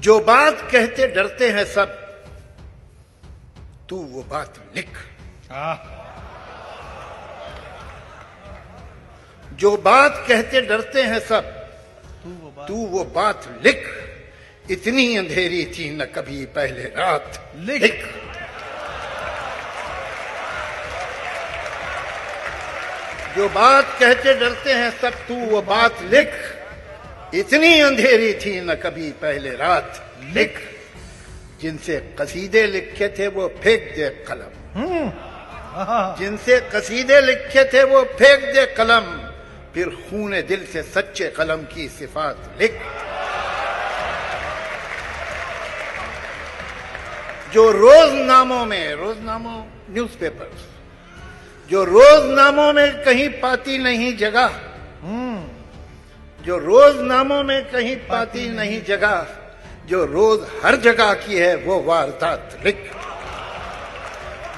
जो बात कहते डरते हैं सब, तू वो बात लिख। जो बात कहते डरते हैं सब, तू वो बात लिख। इतनी अंधेरी थी न कभी पहले रात, लिख। जो बात कहते डरते हैं सब, तू वो बात लिख। इतनी अंधेरी थी न कभी पहले रात, लिख। जिनसे कसीदे लिखे थे वो फेंक दे कलम, जिनसे कसीदे लिखे थे वो फेंक दे कलम। फिर खूने दिल से सच्चे कलम की सिफात लिख। जो रोजनामों में, रोजनामों न्यूज़पेपर्स, जो रोजनामों में कहीं पाती नहीं जगह, जो रोजनामों में कहीं पाती नहीं जगह, जो रोज हर जगह की है वो वारदात लिख।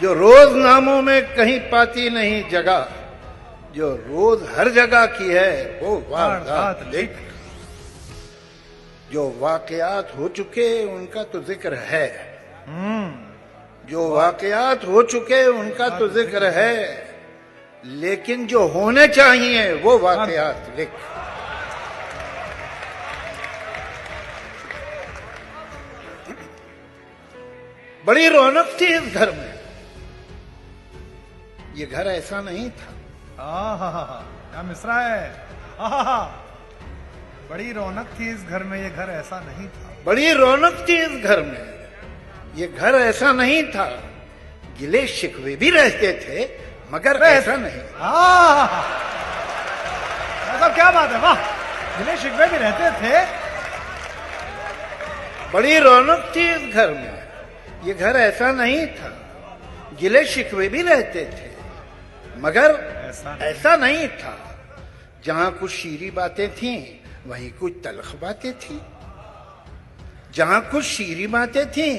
जो रोजनामों में कहीं पाती नहीं जगह, जो रोज हर जगह की है वो वारदात लिख। जो वाकयात हो चुके उनका तो जिक्र है, जो वाकयात हो चुके उनका तो जिक्र है, लेकिन जो होने चाहिए वो वाकयात लिख। बड़ी रौनक थी इस घर में, ये घर ऐसा नहीं था। क्या मिसरा है। बड़ी रौनक थी इस घर में, ये घर ऐसा नहीं था। बड़ी रौनक थी इस घर में, ये घर ऐसा नहीं था। गिले शिकवे भी रहते थे मगर ऐसा नहीं। मतलब क्या बात है, वाह। गिले शिकवे भी रहते थे। बड़ी रौनक थी इस घर में, ये घर ऐसा नहीं था। गिले शिकवे भी रहते थे मगर ऐसा नहीं था। जहां कुछ शीरी बातें थीं वहीं कुछ तल्ख बातें थीं। जहां कुछ शीरी बातें थीं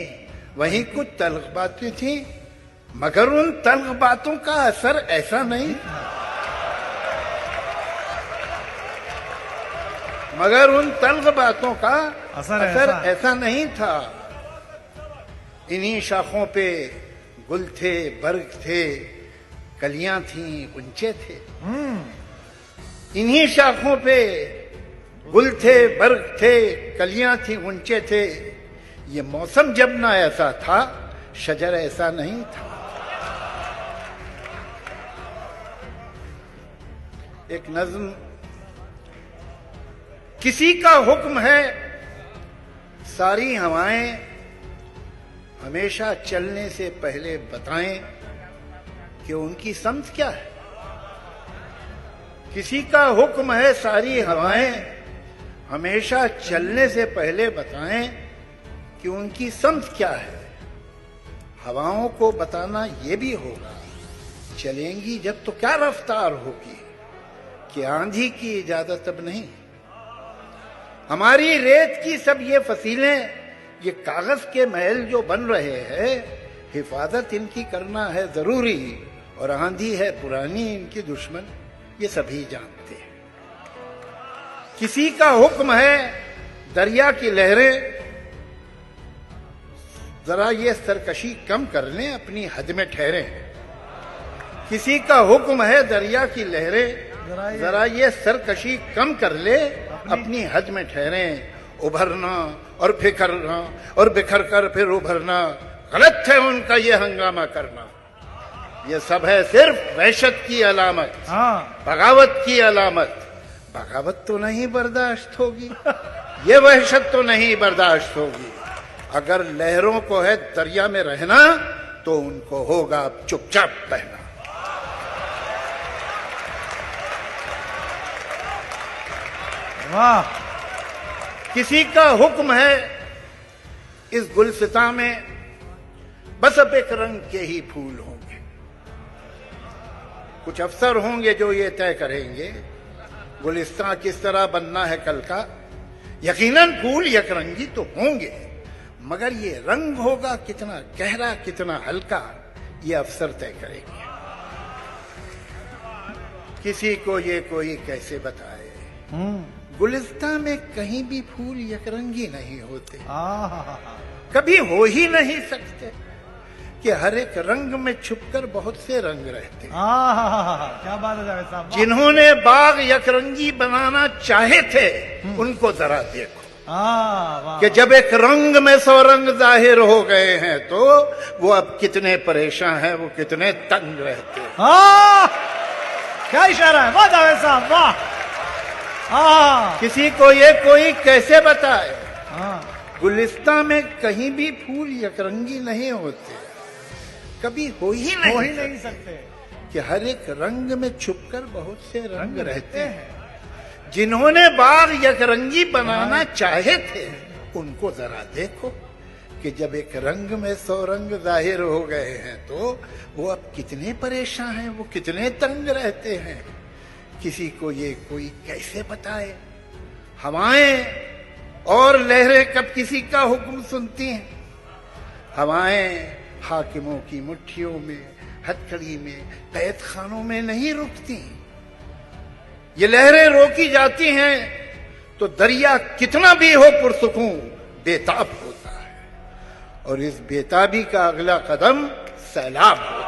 वहीं कुछ तल्ख बातें थीं, मगर उन तल्ख बातों का असर ऐसा नहीं था। मगर उन तल्ख बातों का असर ऐसा नहीं था। इन्हीं शाखों पे गुल थे, बर्ग थे, कलियां थीं, गुंचे थे। इन्हीं शाखों पे गुल थे, बर्ग थे, कलियां थीं, गुंचे थे। ये मौसम जब ना ऐसा था, शजर ऐसा नहीं था। एक नज्म, किसी का हुक्म है सारी हवाएं हमेशा चलने से पहले बताएं कि उनकी समझ क्या है। किसी का हुक्म है सारी हवाएं हमेशा चलने से पहले बताएं कि उनकी समझ क्या है। हवाओं को बताना ये भी होगा, चलेंगी जब तो क्या रफ्तार होगी, कि आंधी की इजाजत अब नहीं। हमारी रेत की सब ये फसीलें, ये कागज के महल जो बन रहे हैं, हिफाजत इनकी करना है जरूरी। और आंधी है पुरानी इनकी दुश्मन, ये सभी जानते हैं। किसी का हुक्म है दरिया की लहरें जरा ये सरकशी कम कर लें, अपनी हद में ठहरें। किसी का हुक्म है दरिया की लहरें जरा ये सरकशी कम कर ले, अपनी हद में ठहरें। उभरना और फिकरना और बिखर कर फिर उभरना, गलत है उनका ये हंगामा करना। ये सब है सिर्फ वहशत की अलामत, बगावत की अलामत। बगावत तो नहीं बर्दाश्त होगी, ये वहशत तो नहीं बर्दाश्त होगी। अगर लहरों को है दरिया में रहना, तो उनको होगा अब चुपचाप बहना। वाह। किसी का हुक्म है इस गुलसिता में बस अब एक रंग के ही फूल होंगे। कुछ अफसर होंगे जो ये तय करेंगे गुलिस्तां किस तरह बनना है कल का। यकीनन फूल यकरंगी तो होंगे, मगर ये रंग होगा कितना गहरा कितना हल्का, ये अफसर तय करेंगे। किसी को ये कोई कैसे बताए, गुलिस्तां में कहीं भी फूल यकरंगी नहीं होते, आहा, कभी हो ही नहीं सकते कि हर एक रंग में छुपकर बहुत से रंग रहते। आहा, क्या बात है जावेद साहब, वाह। जिन्होंने बाग यकरंगी बनाना चाहे थे उनको जरा देखो वाह। कि जब एक रंग में 100 रंग जाहिर हो गए हैं तो वो अब कितने परेशान हैं, वो कितने तंग रहते हैं। क्या इशारा है, वाह जावेद साहब, वाह। किसी को ये कोई कैसे बताए, हाँ, गुलिस्तां में कहीं भी फूल यकरंगी नहीं होते, कभी हो ही नहीं सकते कि हर एक रंग में छुपकर बहुत से रंग रहते हैं। जिन्होंने बाग यकरंगी बनाना चाहे थे उनको जरा देखो कि जब एक रंग में 100 रंग जाहिर हो गए हैं तो वो अब कितने परेशान हैं, वो कितने तंग रहते हैं। किसी को ये कोई कैसे बताए। हवाएं और लहरें कब किसी का हुक्म सुनती हैं। हवाएं हाकिमों की मुट्ठियों में, हथकड़ी में, कैद खानों में नहीं रुकती। ये लहरें रोकी जाती हैं तो दरिया कितना भी हो पुरसुकून बेताब होता है, और इस बेताबी का अगला कदम सैलाब होता है।